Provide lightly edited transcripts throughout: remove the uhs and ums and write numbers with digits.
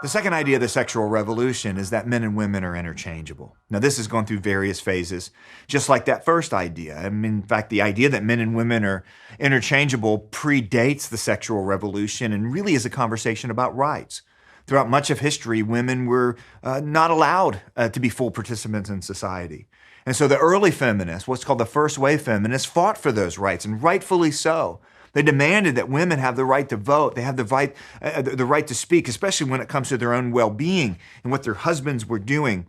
The second idea of the sexual revolution is that men and women are interchangeable. Now, this has gone through various phases, just like that first idea. I mean, in fact, the idea that men and women are interchangeable predates the sexual revolution and really is a conversation about rights. Throughout much of history, women were not allowed to be full participants in society. And so the early feminists, what's called the first wave feminists, fought for those rights, and rightfully so. They demanded that women have the right to vote, they have the right to speak, especially when it comes to their own well-being and what their husbands were doing,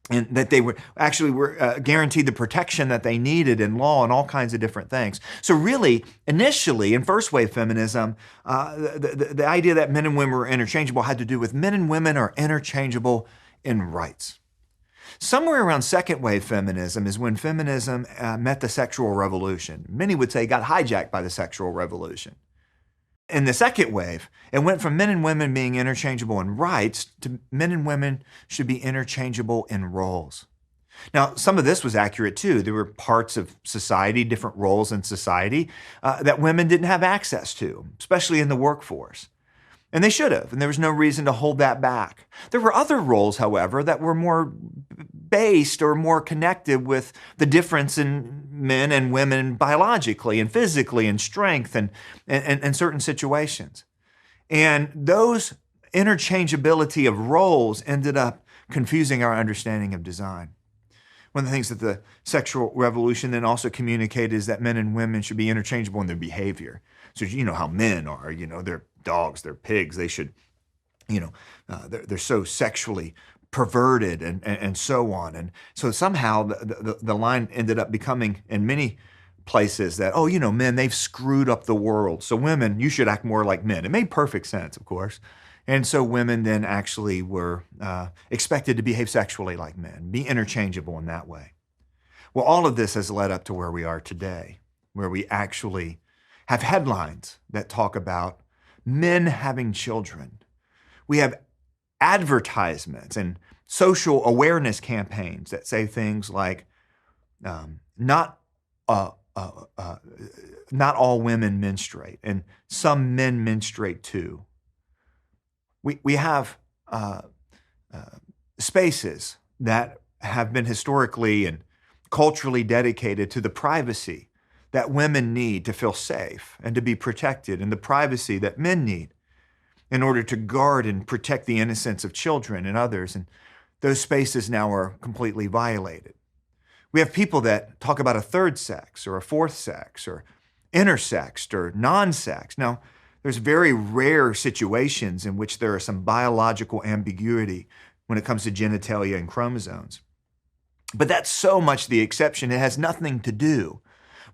and that they were guaranteed the protection that they needed in law and all kinds of different things. So really, initially, in first wave feminism, the idea that men and women were interchangeable had to do with men and women are interchangeable in rights. Somewhere around second wave feminism is when feminism met the sexual revolution. Many would say got hijacked by the sexual revolution. In the second wave, it went from men and women being interchangeable in rights to men and women should be interchangeable in roles. Now, some of this was accurate too. There were parts of society, different roles in society, that women didn't have access to, especially in the workforce. And they should have, and there was no reason to hold that back. There were other roles, however, that were more based or more connected with the difference in men and women biologically and physically and strength and certain situations. And those interchangeability of roles ended up confusing our understanding of design. One of the things that the sexual revolution then also communicated is that men and women should be interchangeable in their behavior. So you know how men are, they're dogs, they're pigs, they should, they're so sexually perverted and so on. And so somehow the line ended up becoming in many places that, men, they've screwed up the world. So women, you should act more like men. It made perfect sense, of course. And so women then actually were expected to behave sexually like men, be interchangeable in that way. Well, all of this has led up to where we are today, where we actually have headlines that talk about men having children. We have advertisements and social awareness campaigns that say things like, not all women menstruate, and some men menstruate too. We have spaces that have been historically and culturally dedicated to the privacy that women need to feel safe and to be protected, and the privacy that men need in order to guard and protect the innocence of children and others. And those spaces now are completely violated. We have people that talk about a third sex or a fourth sex or intersexed or non-sex. Now, there's very rare situations in which there is some biological ambiguity when it comes to genitalia and chromosomes. But that's so much the exception. It has nothing to do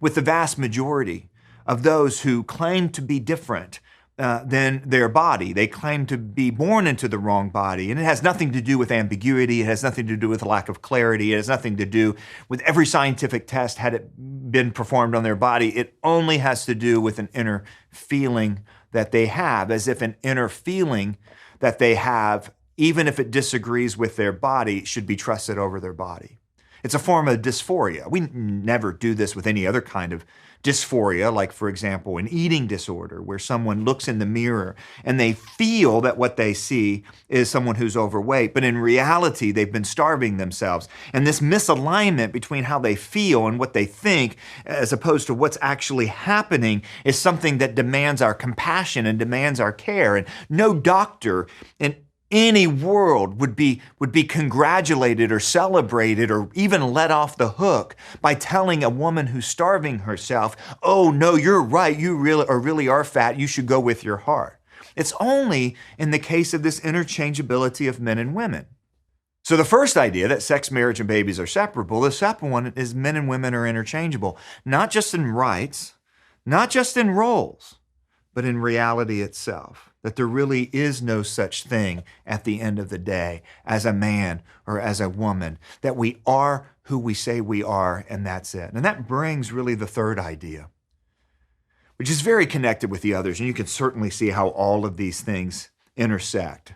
with the vast majority of those who claim to be different than their body. They claim to be born into the wrong body, and it has nothing to do with ambiguity. It has nothing to do with lack of clarity. It has nothing to do with every scientific test had it been performed on their body. It only has to do with an inner feeling that they have, as if an inner feeling that they have, even if it disagrees with their body, should be trusted over their body. It's a form of dysphoria. We never do this with any other kind of dysphoria, like, for example, an eating disorder, where someone looks in the mirror and they feel that what they see is someone who's overweight, but in reality, they've been starving themselves. And this misalignment between how they feel and what they think, as opposed to what's actually happening, is something that demands our compassion and demands our care. And no doctor in any world would be congratulated or celebrated or even let off the hook by telling a woman who's starving herself, "Oh no, you're right, you really are fat, you should go with your heart." It's only in the case of this interchangeability of men and women. So the first idea that sex, marriage, and babies are separable, the second one is men and women are interchangeable, not just in rights, not just in roles, but in reality itself. That there really is no such thing at the end of the day as a man or as a woman, that we are who we say we are, and that's it. And that brings really the third idea, which is very connected with the others, and you can certainly see how all of these things intersect.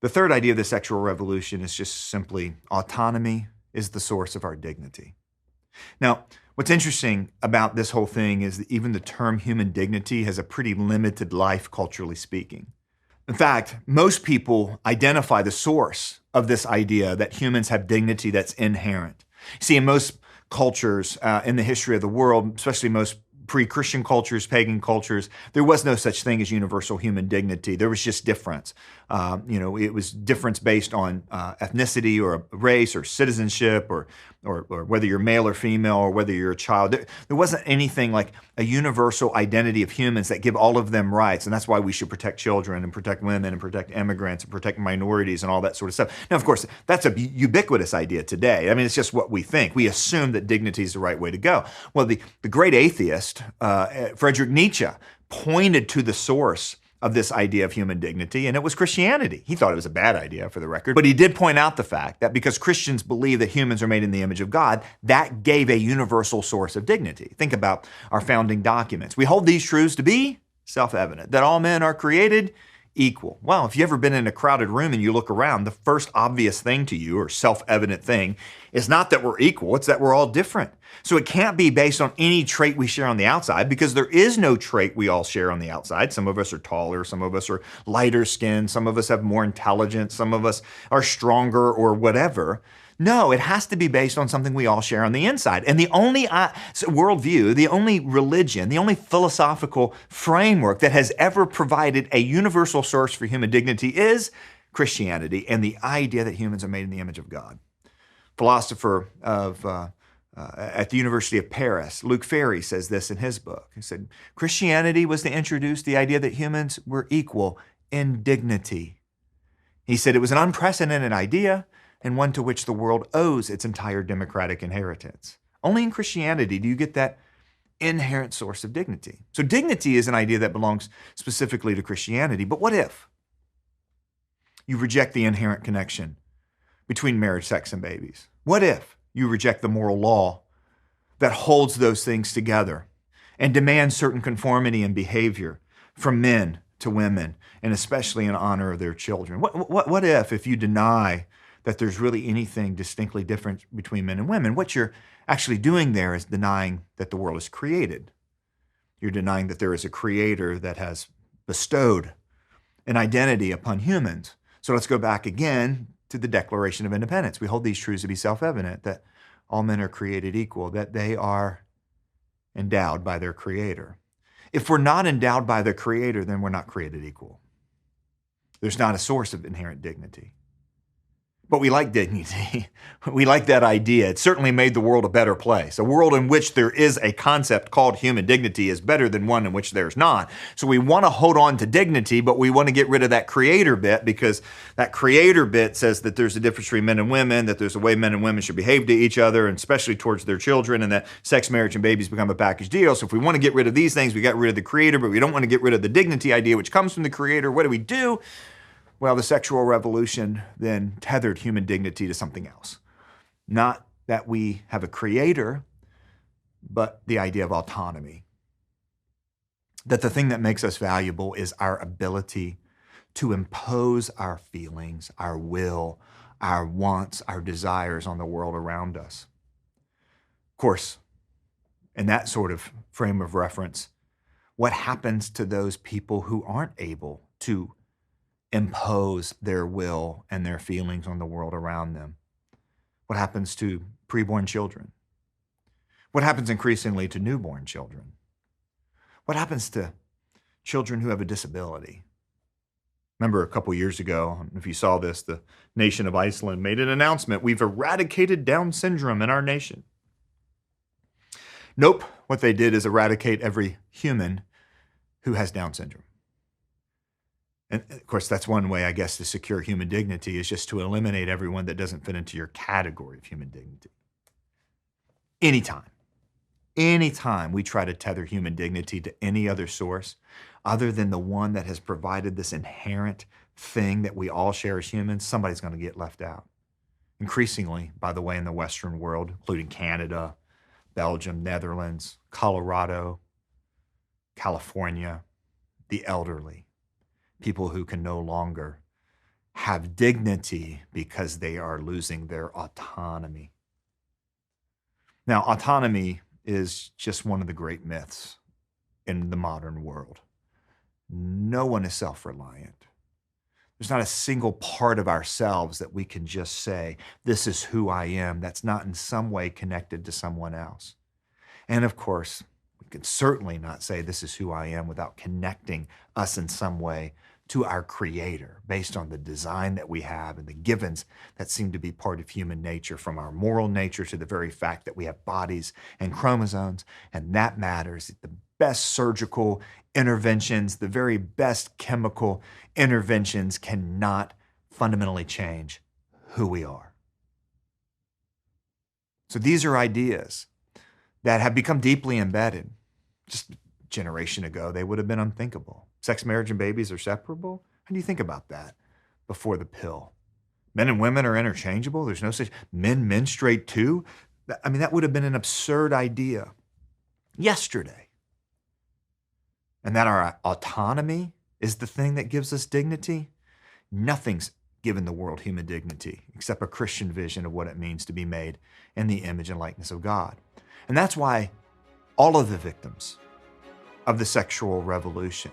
The third idea of the sexual revolution is just simply autonomy is the source of our dignity. Now, what's interesting about this whole thing is that even the term human dignity has a pretty limited life, culturally speaking. In fact, most people identify the source of this idea that humans have dignity that's inherent. See, in most cultures in the history of the world, especially most pre-Christian cultures, pagan cultures, there was no such thing as universal human dignity. There was just difference. It was difference based on ethnicity or race or citizenship or whether you're male or female or whether you're a child. There wasn't anything like a universal identity of humans that give all of them rights. And that's why we should protect children and protect women and protect immigrants and protect minorities and all that sort of stuff. Now, of course, that's a ubiquitous idea today. I mean, it's just what we think. We assume that dignity is the right way to go. Well, the great atheist, Friedrich Nietzsche, pointed to the source of this idea of human dignity, and it was Christianity. He thought it was a bad idea, for the record, but he did point out the fact that because Christians believe that humans are made in the image of God, that gave a universal source of dignity. Think about our founding documents. We hold these truths to be self-evident, that all men are created equal. Well, if you've ever been in a crowded room and you look around, the first obvious thing to you, or self-evident thing, is not that we're equal, it's that we're all different. So it can't be based on any trait we share on the outside, because there is no trait we all share on the outside. Some of us are taller, some of us are lighter skinned, some of us have more intelligence, some of us are stronger or whatever. No, it has to be based on something we all share on the inside. And the only worldview, the only religion, the only philosophical framework that has ever provided a universal source for human dignity is Christianity and the idea that humans are made in the image of God. Philosopher at the University of Paris, Luc Ferry, says this in his book. He said, Christianity was to introduce the idea that humans were equal in dignity. He said it was an unprecedented idea and one to which the world owes its entire democratic inheritance. Only in Christianity do you get that inherent source of dignity. So dignity is an idea that belongs specifically to Christianity. But what if you reject the inherent connection between marriage, sex, and babies? What if you reject the moral law that holds those things together and demands certain conformity in behavior from men to women, and especially in honor of their children? What if you deny that there's really anything distinctly different between men and women? What you're actually doing there is denying that the world is created. You're denying that there is a creator that has bestowed an identity upon humans. So let's go back again to the Declaration of Independence. We hold these truths to be self-evident, that all men are created equal, that they are endowed by their creator. If we're not endowed by the creator, then we're not created equal. There's not a source of inherent dignity. But we like dignity. We like that idea. It certainly made the world a better place. A world in which there is a concept called human dignity is better than one in which there's not. So we want to hold on to dignity, but we want to get rid of that creator bit, because that creator bit says that there's a difference between men and women, that there's a way men and women should behave to each other, and especially towards their children, and that sex, marriage, and babies become a package deal. So if we want to get rid of these things, we got rid of the creator, but we don't want to get rid of the dignity idea, which comes from the creator. What do? Well, the sexual revolution then tethered human dignity to something else. Not that we have a creator, but the idea of autonomy. That the thing that makes us valuable is our ability to impose our feelings, our will, our wants, our desires on the world around us. Of course, in that sort of frame of reference, what happens to those people who aren't able to impose their will and their feelings on the world around them? What happens to preborn children? What happens increasingly to newborn children? What happens to children who have a disability? Remember a couple years ago, if you saw this, the nation of Iceland made an announcement: we've eradicated Down syndrome in our nation. Nope, what they did is eradicate every human who has Down syndrome. And of course, that's one way, I guess, to secure human dignity, is just to eliminate everyone that doesn't fit into your category of human dignity. Anytime we try to tether human dignity to any other source other than the one that has provided this inherent thing that we all share as humans, somebody's going to get left out. Increasingly, by the way, in the Western world, including Canada, Belgium, Netherlands, Colorado, California, the elderly, people who can no longer have dignity because they are losing their autonomy. Now, autonomy is just one of the great myths in the modern world. No one is self-reliant. There's not a single part of ourselves that we can just say, this is who I am, that's not in some way connected to someone else. And of course, we can certainly not say this is who I am without connecting us in some way to our Creator based on the design that we have and the givens that seem to be part of human nature, from our moral nature to the very fact that we have bodies and chromosomes, and that matters. The best surgical interventions, the very best chemical interventions cannot fundamentally change who we are. So these are ideas that have become deeply embedded. Just a generation ago, they would have been unthinkable. Sex, marriage, and babies are separable? How do you think about that before the pill? Men and women are interchangeable? There's no such, men menstruate too? I mean, that would have been an absurd idea yesterday. And that our autonomy is the thing that gives us dignity? Nothing's given the world human dignity except a Christian vision of what it means to be made in the image and likeness of God. And that's why all of the victims of the sexual revolution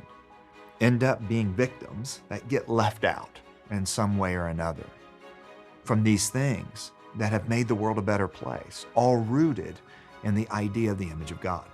end up being victims that get left out in some way or another from these things that have made the world a better place, all rooted in the idea of the image of God.